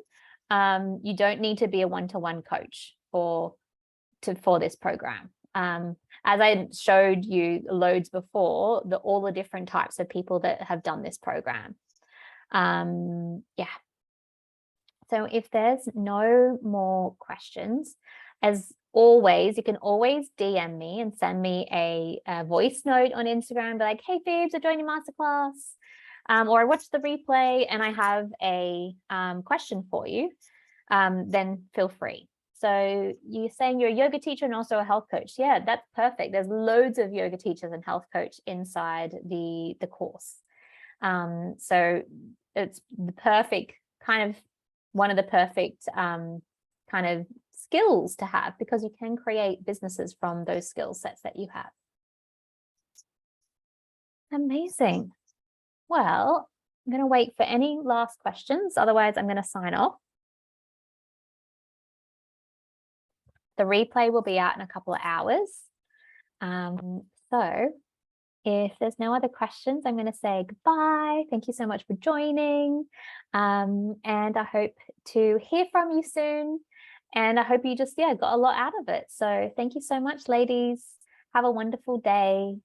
You don't need to be a one-to-one coach. for this program. As I showed you loads before, all the different types of people that have done this program. Yeah. So if there's no more questions, as always, you can always DM me and send me a voice note on Instagram, be like, hey, Phoebes, I joined your masterclass, or I watched the replay and I have a question for you, then feel free. So you're saying you're a yoga teacher and also a health coach. Yeah, that's perfect. There's loads of yoga teachers and health coach inside the course. So it's the perfect kind of one of the perfect kind of skills to have, because you can create businesses from those skill sets that you have. Amazing. Well, I'm going to wait for any last questions. Otherwise, I'm going to sign off. The replay will be out in a couple of hours. So if there's no other questions, I'm going to say goodbye. Thank you so much for joining. And I hope to hear from you soon. And I hope you just, got a lot out of it. So thank you so much, ladies. Have a wonderful day.